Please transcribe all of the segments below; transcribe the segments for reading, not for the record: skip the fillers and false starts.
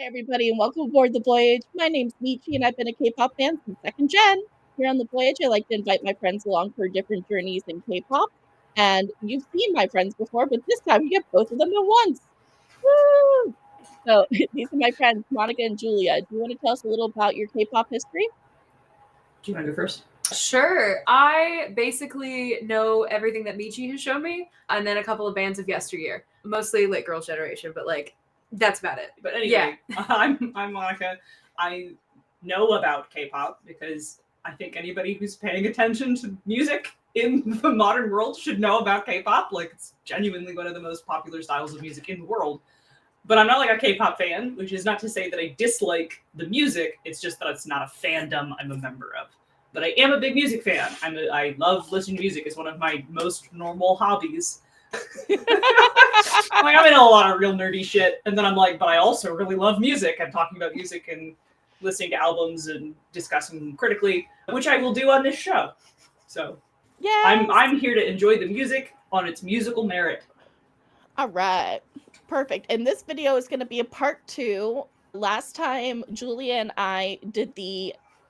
everybody, and welcome aboard the voyage. My name's Michi, and I've been a K-pop fan since second gen. Here on the voyage, I like to invite my friends along for different journeys in K-pop. And you've seen my friends before, but this time you get both of them at once. Woo! So these are my friends, Monica and Julia. Do you want to tell us a little about your K-pop history? Do you want to go first? Sure. I basically know everything that Michi has shown me, and then a couple of bands of yesteryear. Mostly like Girls' Generation, but like that's about it. But anyway, yeah. I'm Monica. I know about K-pop because I think anybody who's paying attention to music in the modern world should know about K-pop. Like, it's genuinely one of the most popular styles of music in the world. But I'm not like a K-pop fan, which is not to say that I dislike the music. It's just that it's not a fandom I'm a member of. But I am a big music fan. I love listening to music. It's one of my most normal hobbies. I'm into a lot of real nerdy shit, and then I'm like, but I also really love music. I'm talking about music and listening to albums and discussing them critically, which I will do on this show. So yeah, I'm here to enjoy the music on its musical merit. All right, perfect. And this video is going to be a part 2. Last time Julia and I did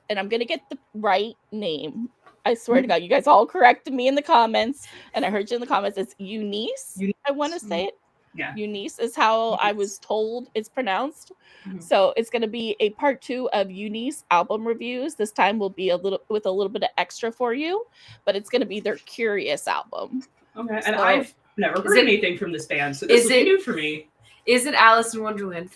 and I'm going to get the right name. I swear to God, you guys all corrected me in the comments, and I heard you in the comments. It's UNIS. I want to say it. Yeah. UNIS is how I was told it's pronounced. Mm-hmm. So it's going to be a part 2 of UNIS album reviews. This time will be with a little bit of extra for you, but it's going to be their Curious album. Okay, and I've never heard anything from this band, so this is new for me. Is it Alice in Wonderland?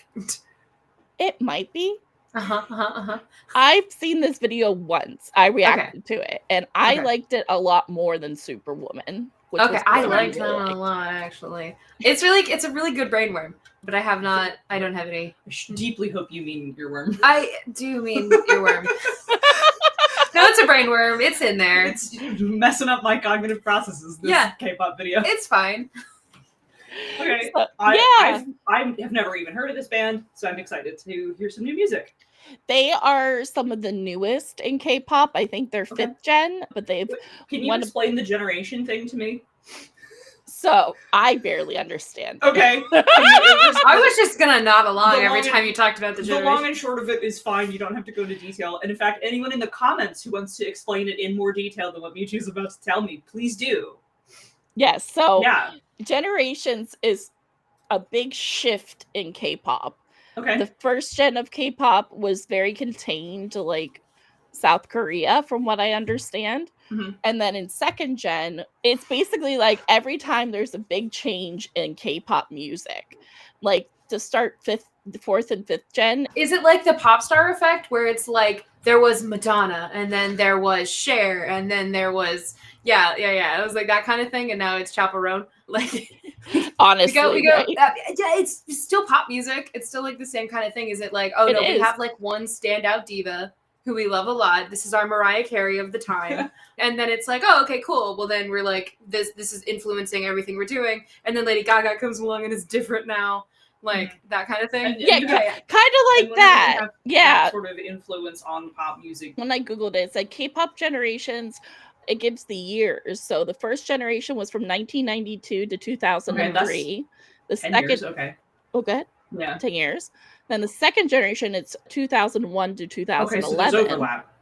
It might be. I've seen this video once. I reacted to it, and I liked it a lot more than Superwoman. I liked that one a lot, actually. It's a really good brainworm, but I don't have any. I deeply hope you mean earworm. I do mean earworm. No, it's a brainworm. It's in there. It's messing up my cognitive processes, this K-pop video. It's fine. Okay, so, I have never even heard of this band, so I'm excited to hear some new music. They are some of the newest in K-pop. I think they're 5th gen, but they've... Can you explain the generation thing to me? So, I barely understand. Okay. I was just going to nod along every time you talked about the generation. The long and short of it is fine. You don't have to go into detail. And in fact, anyone in the comments who wants to explain it in more detail than what Michi is about to tell me, please do. Yes, so generations is a big shift in K-pop. Okay. The first gen of K-pop was very contained to like South Korea, from what I understand. Mm-hmm. And then in second gen, it's basically like every time there's a big change in K-pop music, like to start 4th and 5th gen. Is it like the pop star effect where it's like there was Madonna and then there was Cher and then there was it was like that kind of thing, and now it's Chaperone. Like, honestly, we go. Right? It's still pop music. It's still like the same kind of thing. Is it like, we have like one standout diva who we love a lot. This is our Mariah Carey of the time, and then it's like, oh, okay, cool. Well, then we're like, this is influencing everything we're doing, and then Lady Gaga comes along and is different now. Like that kind of thing. Kind of like that. That sort of influence on pop music. When I googled it, it's like K-pop generations. It gives the years. So the first generation was from 1992 to 2003. The second, years, okay. Oh, good. Yeah, 10 years. Then the second generation, it's 2001 to 2011. Okay, so there's overlap.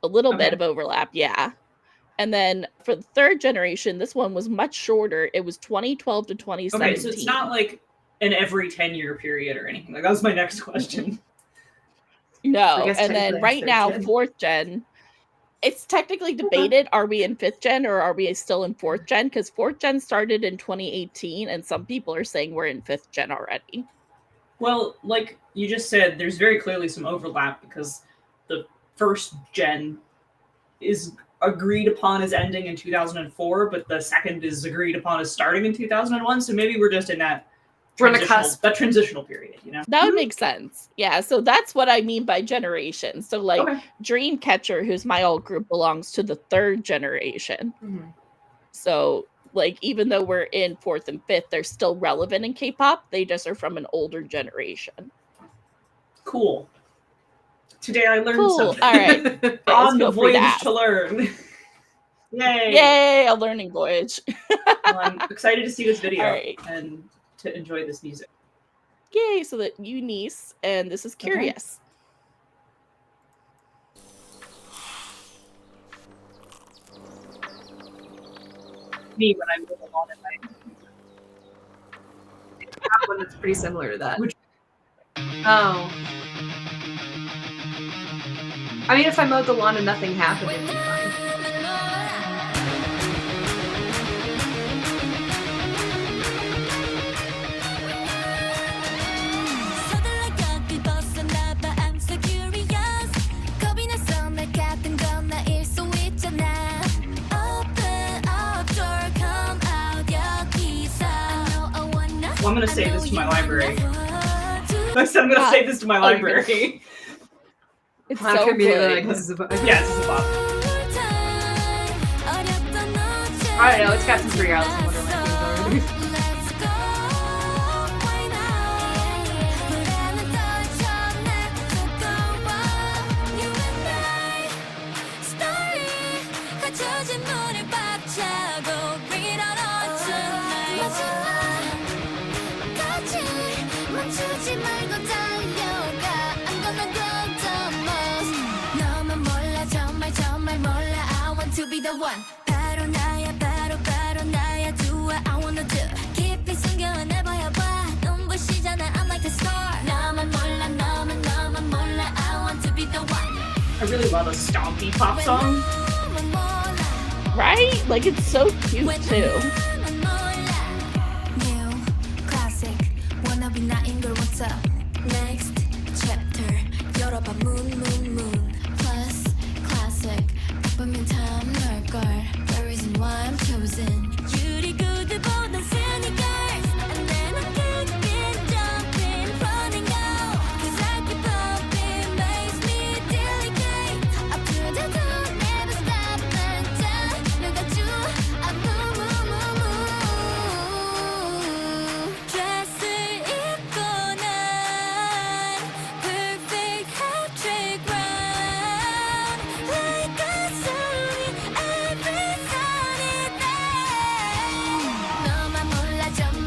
A little bit of overlap, yeah. And then for the third generation, this one was much shorter. It was 2012 to 2017. Okay, so it's not like an every 10-year period or anything. Like, that was my next question. No, and then right now, 4th gen. It's technically debated, are we in 5th gen or are we still in 4th gen? Because 4th gen started in 2018, and some people are saying we're in 5th gen already. Well, like you just said, there's very clearly some overlap because the first gen is agreed upon as ending in 2004, but the second is agreed upon as starting in 2001. So maybe we're just in that transitional period, you know? That would make sense. Yeah, so that's what I mean by generation. So like Dreamcatcher, who's my old group, belongs to the 3rd generation. Mm-hmm. So like even though we're in 4th and 5th, they're still relevant in K-pop. They just are from an older generation. Cool. Today I learned something. All right. On the voyage to learn. Yay. Yay, a learning voyage. Well, I'm excited to see this video and to enjoy this music. Yay! So that UNIS, and this is Curious. Me when I move along at night. That one that's pretty similar to that. Oh. I mean, if I mowed the lawn and nothing happened, it'd be fine. Well, I'm gonna save this to my library. I'm gonna save this to my library. It's so good. Like, this is a bop. Yeah, this is a bop. I don't know, it's got some pretty Alice in Wonderland already. I really love a stompy pop song. Right? Like, it's so cute, too. Next chapter 열어봐 moon plus classic Dopamine time 널걸 The reason why I'm chosen 유리구두보다 sneakers And then I keep jumping running out Cause I keep popping makes me delicate Up to the top never stop until 누가 줘 I move Dress을 입고 난 perfect hat trick round Like a song in every sunny day 너만 몰라 정말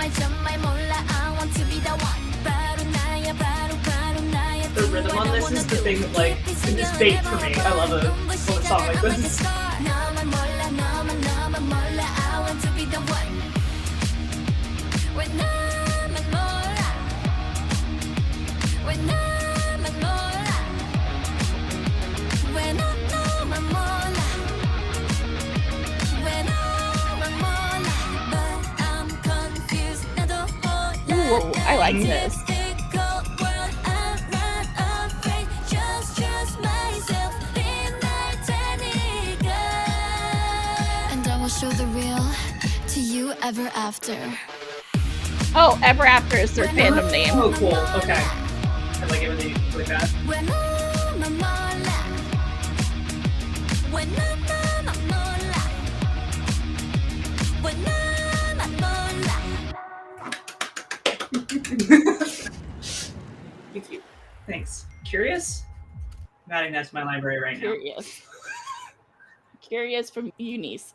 몰라 I want to be the one 바로 나야 The rhythm on this is the thing that, like, is bait for me. I love a song like this. 너만 몰라 I want to be the one 왜 나만 몰라 왜 나만 몰라 왜 너만 몰라 왜 너만 몰라 But I'm confused 나도 몰라 Ooh, I like this. mystical world I'm not afraid just trust myself 빛날 테니까 And I will show the real to you ever after Oh, EverAfter is their fandom name. Oh, cool. Okay. I like it when they do that. 왜 너만 몰라 왜 너만 몰라 왜 너만 몰라 Cute. Thanks. Curious? I'm adding that to my library right now. Curious. Curious from UNIS.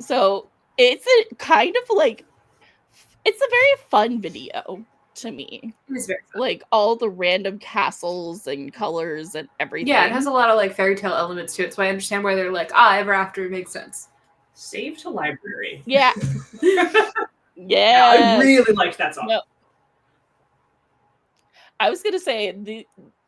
So it's a kind of like, it's a very fun video to me. It was very fun. Like all the random castles and colors and everything. Yeah, it has a lot of like fairy tale elements to it, so I understand why they're like, EverAfter makes sense. Save to library. Yeah. Yeah, Yeah. I really liked that song. No. I was gonna say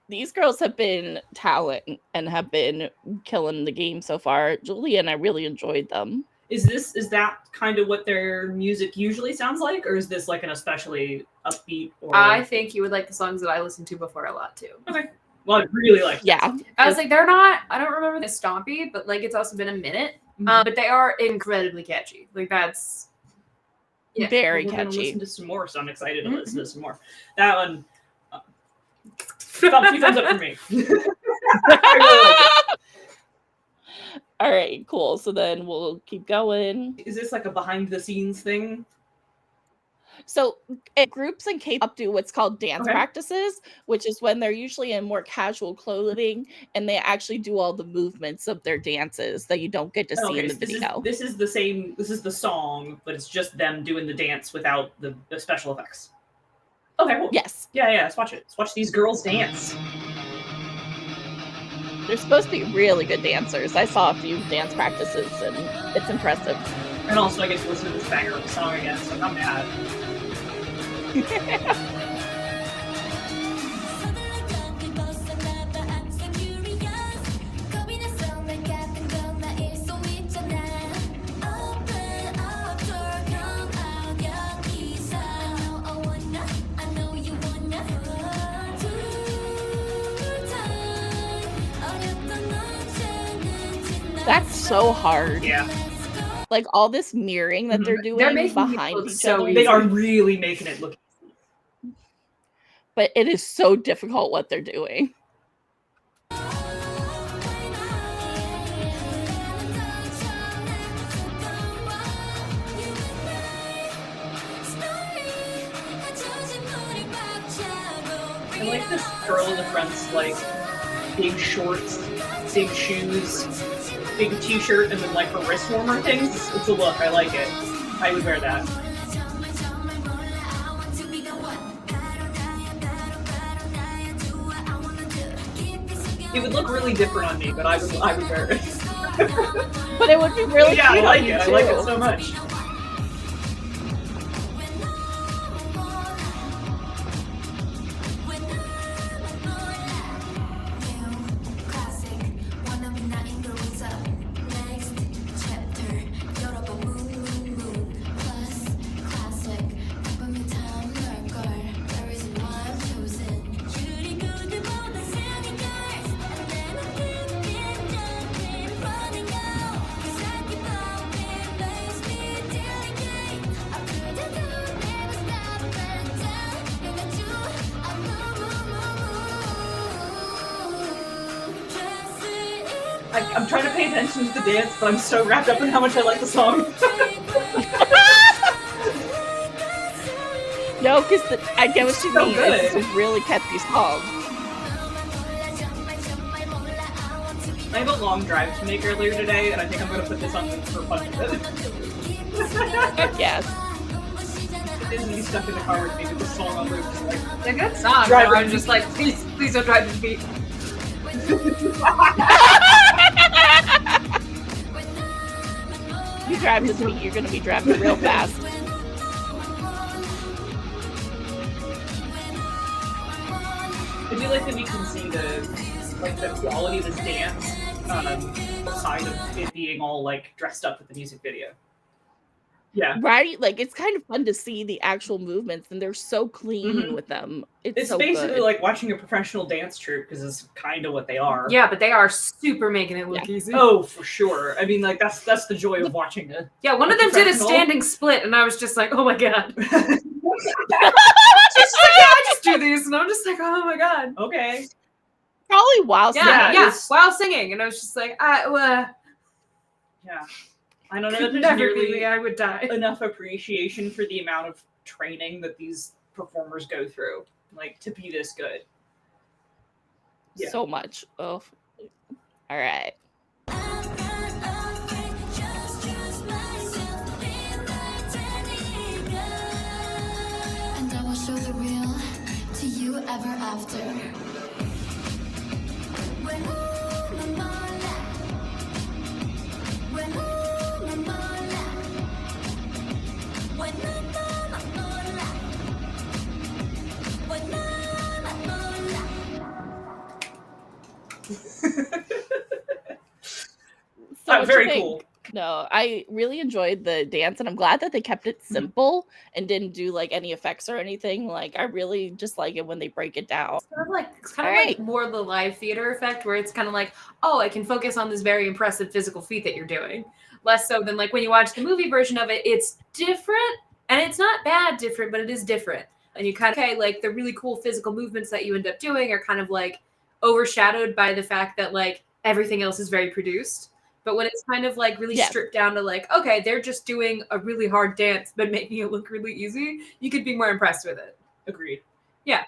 these girls have been talent and have been killing the game so far. Julie and I really enjoyed them. Is that kind of what their music usually sounds like, or is this like an especially upbeat? Or I think you would like the songs that I listened to before a lot too. okay. Well, I really like. Yeah. I was like, they're not. I don't remember the stompy, but like it's also been a minute. But they are incredibly catchy. Like that's Very We're gonna catchy. listen to some more, so I'm excited to listen to some more. That one. Thumbs up for me. I really like it. All right, cool. So then we'll keep going. Is this like a behind the scenes thing? So groups in K-pop do what's called dance practices, which is when they're usually in more casual clothing and they actually do all the movements of their dances that you don't get to see in the video. This is the same. This is the song, but it's just them doing the dance without the special effects. Okay, cool. Yes. Yeah, let's watch it. Let's watch these girls dance. They're supposed to be really good dancers. I saw a few dance practices, and it's impressive. And also, I get to listen to this banger of a song again, so I'm mad. That's so hard. Yeah. Like all this mirroring that they're doing behind each other. They are really making it look easy. But it is so difficult what they're doing. I like this girl in the front's like big shorts, big shoes, big t-shirt, and then like her wrist warmer things. It's a look. I like it. I would wear that. It would look really different on me, but I would wear it. But it would be really cute. I like it. I like it so much. I'm trying to pay attention to the dance, but I'm so wrapped up in how much I like the song. No, because I get what you mean. It's a really catchy song. I have a long drive to make earlier today, and I think I'm going to put this on for fun of it. Yes. It isn't be stuck in the car with me with this song on loop. Like, it's a good song. I'm just like, please don't drive to the beat. You drive this beat, you're going to be driving real fast. I do like that we can see the quality of this dance aside of it being all like dressed up with the music video. Yeah. Right? Like it's kind of fun to see the actual movements and they're so clean with them. It's so basically good. like watching a professional dance troupe because it's kind of what they are. Yeah, but they are super making it look easy. Oh, for sure. I mean, like that's the joy of watching it. Yeah, one of them did a standing split and I was just like, oh my god. She's just like, I just do these, and I'm just like, oh my god. Okay. Probably while singing. Yeah, while singing, and I was just like, yeah. I don't know if there's nearly I would die. enough appreciation for the amount of training that these performers go through, like to be this good. Yeah. So much. Oh, all right. And I will show the real to you EverAfter. So very cool. No, I really enjoyed the dance, and I'm glad that they kept it simple and didn't do like any effects or anything. Like I really just like it when they break it down. It's kind of like more of the live theater effect, where it's kind of like, oh, I can focus on this very impressive physical feat that you're doing, less so than like when you watch the movie version of it. It's different, and it's not bad different, but it is different. And you kind of like the really cool physical movements that you end up doing are kind of like overshadowed by the fact that like everything else is very produced. But when it's kind of like really stripped down to like, okay, they're just doing a really hard dance but making it look really easy, you could be more impressed with it. Agreed. Yeah.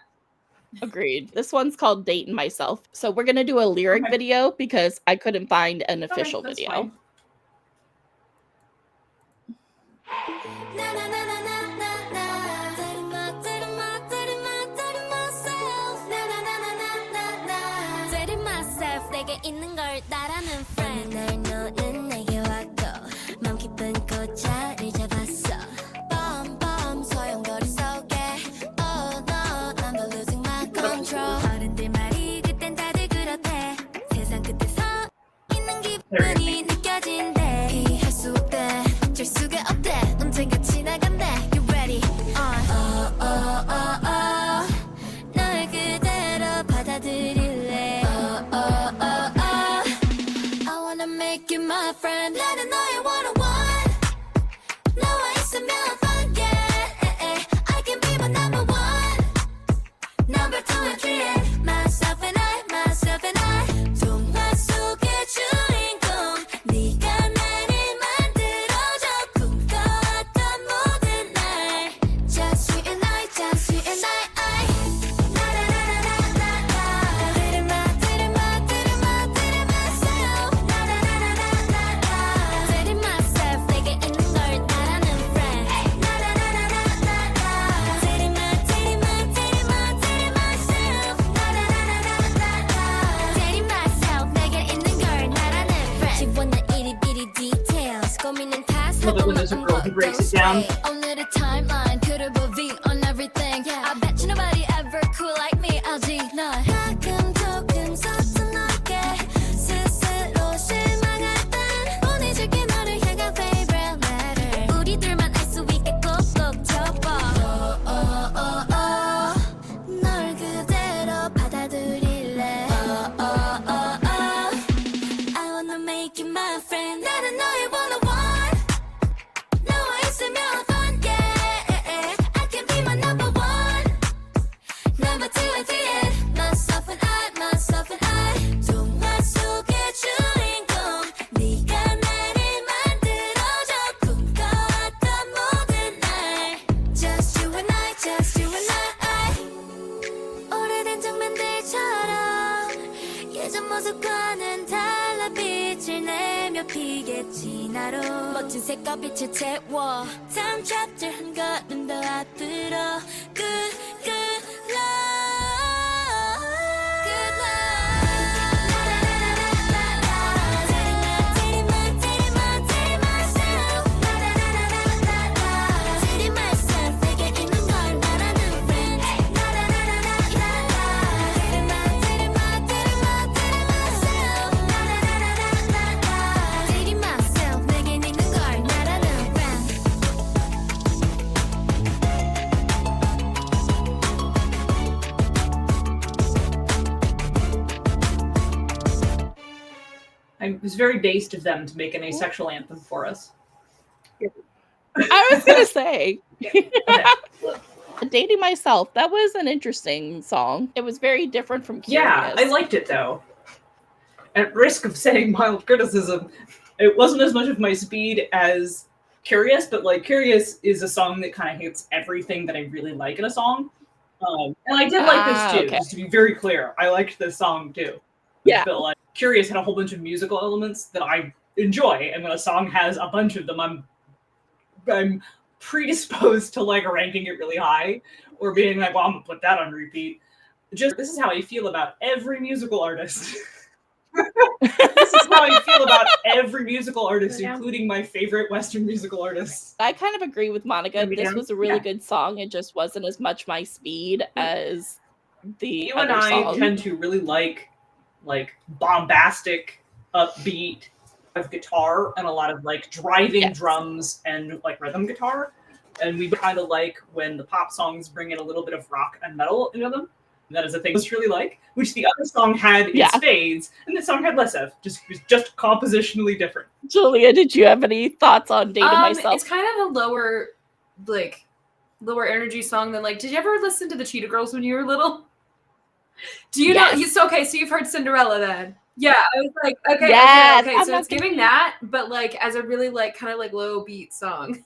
Agreed. This one's called Datin Myself. So we're going to do a lyric video because I couldn't find an official video. Fine. 있는 걸 따라는 friend 날 너는 내게 왔고 맘 깊은 꽃자리 잡았어 Bomb bomb 소용돌이 속에 Oh no I'm not losing my control 어른들 말이 그땐 다들 그렇대 세상 끝에 서 있는 기분이 느껴진대 피할 수 없대 어쩔 수가 없대 언젠가 지나간대 You ready? Oh oh oh oh 널 그대로 받아들일래 Oh oh oh make you my friend. 나는 너의 one-on-one. 너와 있으면 fun, yeah. I can be my number one. Number two and three, and myself and I. 동화 속의 주인공. 네가 나를 만들어줘. 꿈꿔왔던 모든 날. Just you and I. Love it when there's a girl who breaks it down. 오늘의 timeline could be on everything. I bet you nobody ever cool like me. 알지 널 가끔 조금 서툰하게 스스로 실망할 땐 보내줄게 너를 향한 favorite letter. 우리들만 알 수 있게 꼭꼭 접어. Oh oh oh 널 그대로 받아들일래. Oh oh oh oh I wanna make you my friend. 나는 너의 one-on-one. 모습과는 달라 빛을 내며 피겠지 나로 멋진 색과 빛을 채워 Time chapter 한 걸음 더 앞으로 Good love Good love 내게 있는 걸 말하는 friend It was very based of them to make an asexual anthem for us. I was going to say. Okay. Dating Myself, that was an interesting song. It was very different from Curious. Yeah, I liked it though. At risk of saying mild criticism, it wasn't as much of my speed as Curious, but like Curious is a song that kind of hits everything that I really like in a song. And I did like this too, just to be very clear. I liked this song too. Yeah. But like Curious had a whole bunch of musical elements that I enjoy, and when a song has a bunch of them, I'm predisposed to like ranking it really high or being like, well, I'm gonna put that on repeat. This is how I feel about every musical artist. This is how I feel about every musical artist, including my favorite Western musical artists. I kind of agree with Monica. This was a really good song. It just wasn't as much my speed as the other and I song. tend to really like bombastic, upbeat of guitar and a lot of like driving drums and like rhythm guitar. And we kind of like when the pop songs bring in a little bit of rock and metal into them. And that is a thing I really like, which the other song had in spades, and this song had less of. Just compositionally different. Julia, did you have any thoughts on Dating Myself? It's kind of a lower energy song than like. Did you ever listen to the Cheetah Girls when you were little? Do you know? So you've heard Cinderella then? Yeah, I was like, okay, Yes, okay. I'm So not it's giving gonna- that, but like as a really like kind of like low beat song.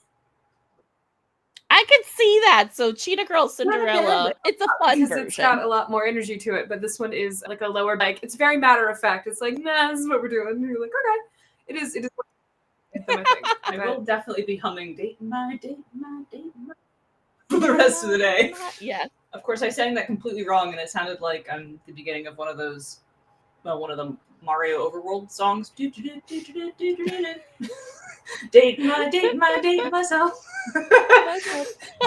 I could see that. So Cheetah Girl Cinderella, Like, it's a fun because version. it's got a lot more energy to it, but this one is like a lower, like it's very matter of fact. It's like, nah, this is what we're doing. And you're like, okay, it is. I think I will definitely be humming "Datin' My" for the rest of the day. Yes. Of course, I sang that completely wrong, and it sounded like the beginning of one of those, well, one of the Mario Overworld songs. Dating myself.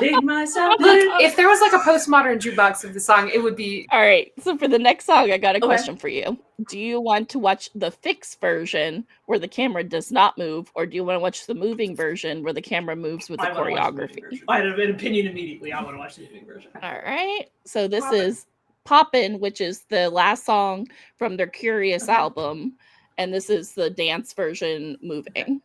Date myself. Look, if there was like a postmodern jukebox of the song, it would be. All right. So for the next song, I got a question for you. Do you want to watch the fixed version where the camera does not move, or do you want to watch the moving version where the camera moves with the choreography? I have an opinion immediately. I want to watch the moving version. All right. So this is Poppin', which is the last song from their Curious album, and this is the dance version moving.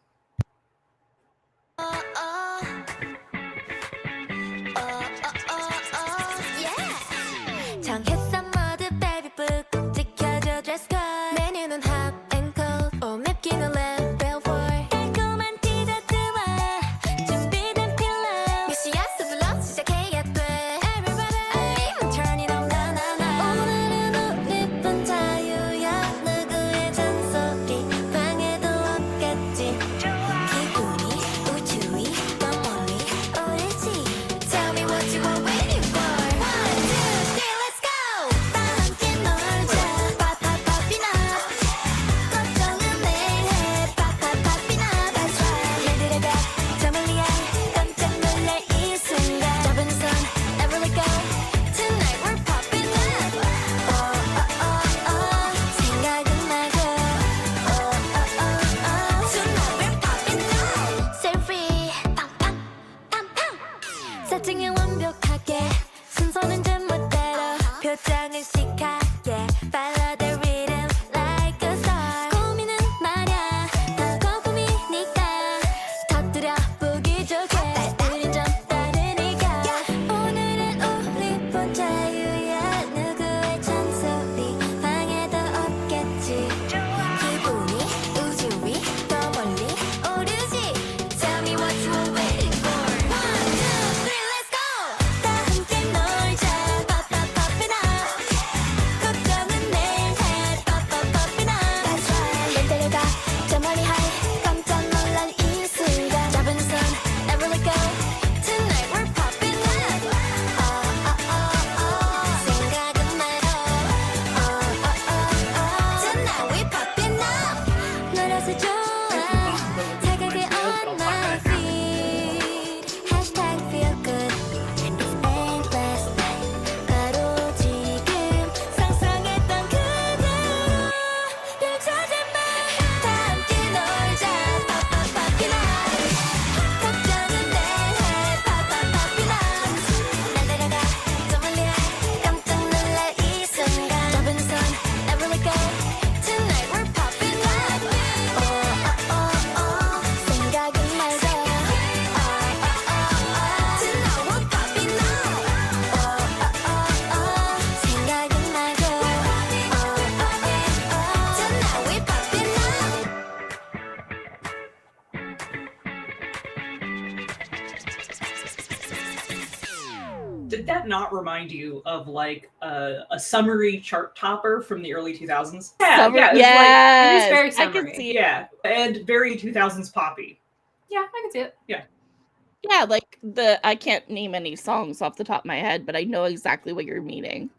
Did that not remind you of like a summary chart topper from the early 2000s? Yeah, it was very summery. I can see it. Yeah, and very 2000s poppy. Yeah, I can see it. Yeah, like I can't name any songs off the top of my head, but I know exactly what you're meaning.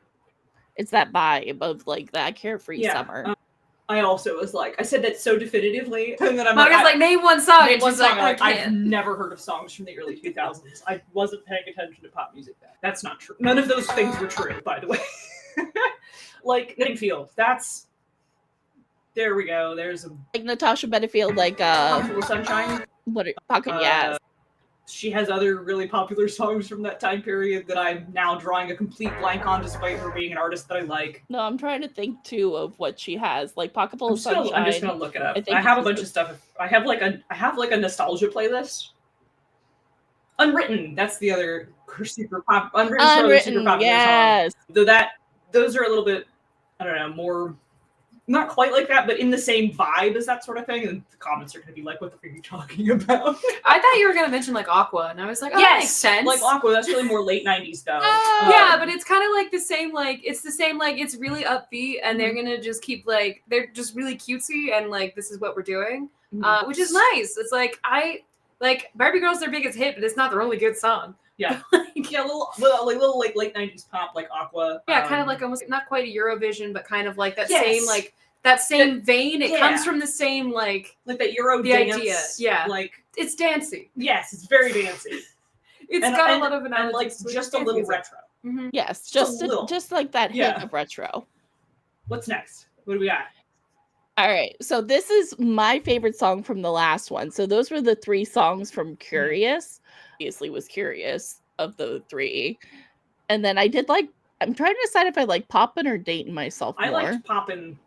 It's that vibe of like that carefree summer. I also was like, I said that so definitively, and then I'm like, name one song. Name one song. Like, I've never heard of songs from the early 2000s. I wasn't paying attention to pop music then. That's not true. None of those things were true, by the way. Like Bedingfield. That's. There we go. There's a like Natasha Bedingfield, like Full of Sunshine. What? Yes. She has other really popular songs from that time period that I'm now drawing a complete blank on, despite her being an artist that I like. No, I'm trying to think too of what she has, like Pocket Full of Sunshine. I'm just gonna look it up. I have a bunch of stuff. I have like a nostalgia playlist. Unwritten. That's the other super pop. Unwritten. Super popular yes. song. Though those are a little bit, I don't know, more not quite like that, but in the same vibe as that sort of thing. And the comments are going to be like, "What the fuck are you talking about?" I thought you were going to mention like Aqua, and I was like, "Oh, that makes sense." Like Aqua. That's really more late '90s though. Yeah, but it's kind of like the same. Like it's the same. Like it's really upbeat, and they're gonna just keep like they're just really cutesy, and like this is what we're doing, which is nice. It's like Barbie Girl's their biggest hit, but it's not their only good song. Yeah, yeah, little like late '90s pop like Aqua. Yeah, kind of like almost not quite a Eurovision, but kind of like that same like that same vein. It comes from the same like that Euro the dance. Idea. Yeah, like it's dancey. Yes, it's very dancey. It's got a lot of and like just a little retro. Mm-hmm. Yes, just like that hint of retro. What's next? What do we got? All right, so this is my favorite song from the last one. So those were the 3 songs from Curious. Obviously was Curious of the 3. And then I did like, I'm trying to decide if I like Poppin or Datin Myself more. I liked Poppin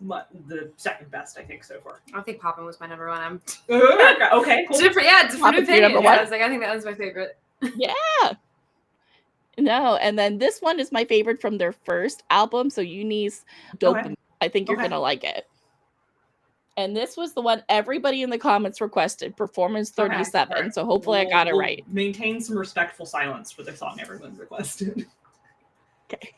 the second best, I think, so far. I think Poppin was my number 1. Okay, cool. Different opinion. Yeah, I was like, I think that one's my favorite. Yeah. No, and then this one is my favorite from their first album. So UNIS, Dopamine. I think you're gonna like it. And this was the one everybody in the comments requested, Performance 37. Right. So hopefully I got it right. Maintain some respectful silence for the song everyone requested. Okay.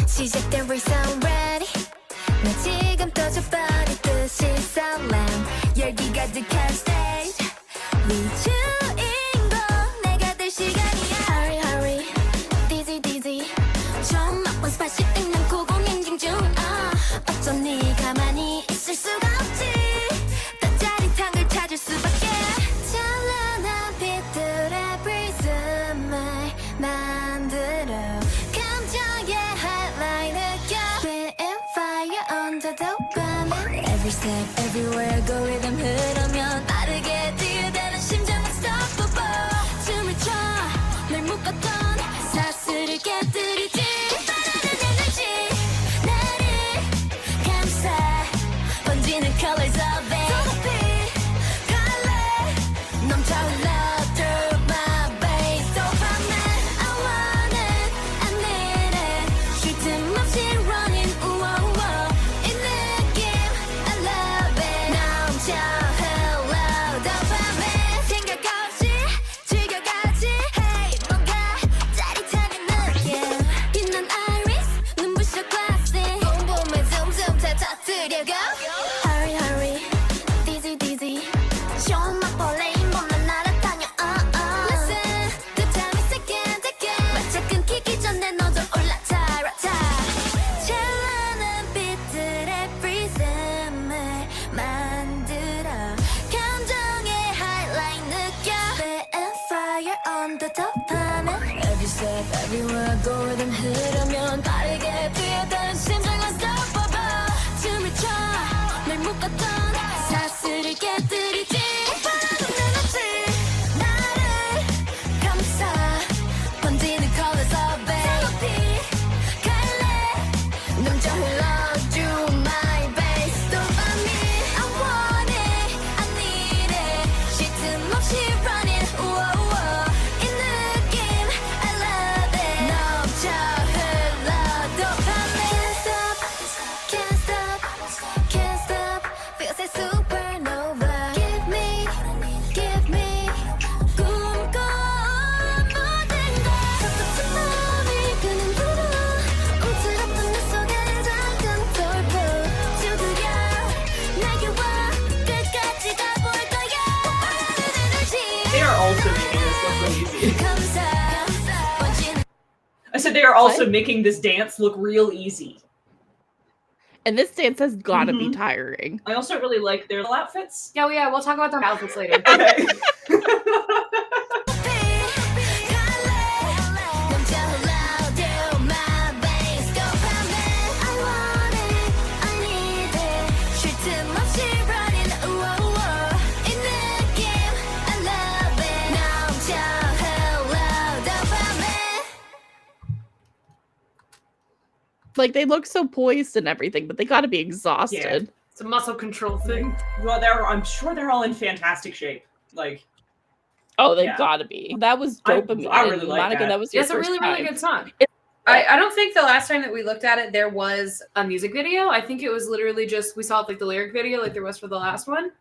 시작된 reason ready 나 지금 떠져버리듯이 설렘 열기 가득한 stage 네 주인공 내가 될 시간이야 Hurry hurry dizzy dizzy 처음 맛본 스파이시 땡난 고공행진 중 어쩜 네 가만히 있을 수가 없지 더 짜릿한 걸 찾을 수밖에 찬란한 빛들의 prism을 만들어 감정의 highlight 느껴 Spitting fire on the dopamine Every step, everywhere go rhythm 흐르면 빠르게 뛰어대는 심장 unstoppable 춤을 춰 널 묶었던 사슬을 깨뜨리지 빠르는 에너지 나를 감싸 번지는 colors of it 소피 갈래 넘쳐 흘러 through my veins dopamine I want it I need it 쉴 틈 없이 running 우와우와 이 느낌 I love it 넘쳐 흘러 dopamine 생각 없이 즐겨가지 hey 뭔가 짜릿한 이 느낌 빛난 iris 눈부셔 glassy 봄봄에 tumtum 다 터뜨려고 Hurry hurry dizzy dizzy 쇼만 볼래 인범만 날아다녀 Listen the time is ticking ticking 마차 끊기기 전에 너도 올라타라 타 찬란한 빛들의 prism을 만들어 감정의 highlight 느껴 Spitting fire on the dopamine Every step everywhere go rhythm 흐르면 빠르게 뛰어다니는 심장 unstoppable 춤을 춰 널 묶었던 사슬을 깨뜨리지 빠른 에너지 나를 감싸 번지는 colors of it 소피 갈래 넘쳐 흘러 through my veins dopamine I want it I need it 쉴 틈 없이 running 우와우와 이 느낌 I love it 넘쳐 흘러 dopamine Can't stop can't stop feels like supernova give me 꿈꿔 모든 걸 섭섭한 마음이 그는 불어 움츠렸던 내 속에 작은 돌풍 두드려 내게 와 끝까지 가볼 거야 빠른 에너지 They are also making this look real easy. 감사 번지는 I said they are also making this dance look real easy. And this dance has got to be tiring. I also really like their little outfits. Yeah, we'll talk about their outfits later. Okay. Like they look so poised and everything, but they got to be exhausted. It's a muscle control thing. Well, I'm sure they're all in fantastic shape. Like, oh, they've gotta be. That was Dopamine. I really like Monica, that was your It's a first really, time. really good song. I don't think the last time that we looked at it, there was a music video. I think it was literally just, we saw like the lyric video like there was for the last one.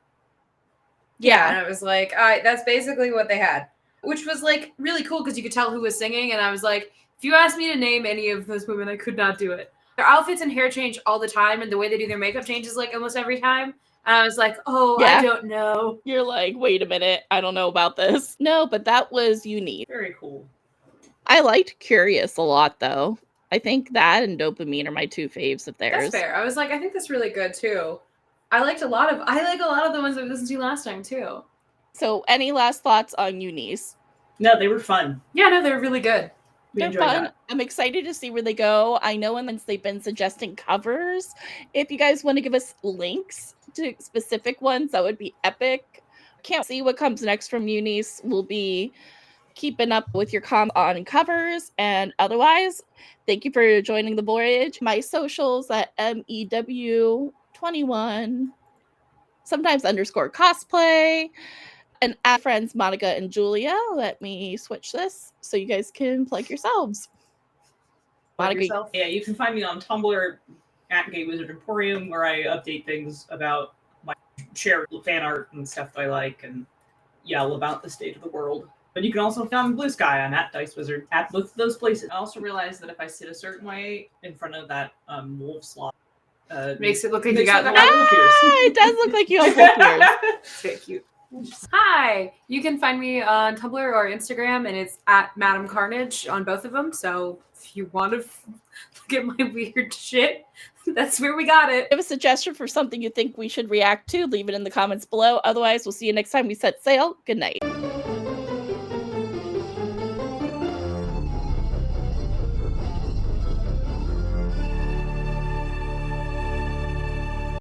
Yeah, and it was like, that's basically what they had, which was like really cool because you could tell who was singing. And I was like, if you asked me to name any of those women, I could not do it. Their outfits and hair change all the time, and the way they do their makeup changes like almost every time. And I was like, I don't know. You're like, wait a minute, I don't know about this. No, but that was UNIS. Very cool. I liked Curious a lot, though. I think that and Dopamine are my two faves of theirs. That's fair. I was like, I think that's really good too. I like a lot of the ones that we listened to last time too. So, any last thoughts on UNIS? No, they were fun. Yeah, no, they're really good. They're fun. That. I'm excited to see where they go. I know once they've been suggesting covers. If you guys want to give us links to specific ones, that would be epic. Can't see what comes next from UNIS. We'll be keeping up with your comments on covers, and otherwise, thank you for joining the voyage. My socials at MEW21, sometimes _cosplay, and at friends Monica and Julia. Let me switch this so you guys can plug yourselves. Monica, yeah, you can find me on Tumblr at Gay Wizard Emporium, where I update things about my share fan art and stuff that I like, and yell about the state of the world. But you can also find Blue Sky. I'm at Dice Wizard at both of those places. I also realized that if I sit a certain way in front of that wolf slot, makes it look like you got wolf ears. It does look like you have wolf ears. Very cute. Hi, you can find me on Tumblr or Instagram, and it's at Madam Carnage on both of them. So if you want to look at my weird shit, that's where we got it. Give a suggestion for something you think we should react to. Leave it in the comments below. Otherwise, we'll see you next time we set sail. Good night.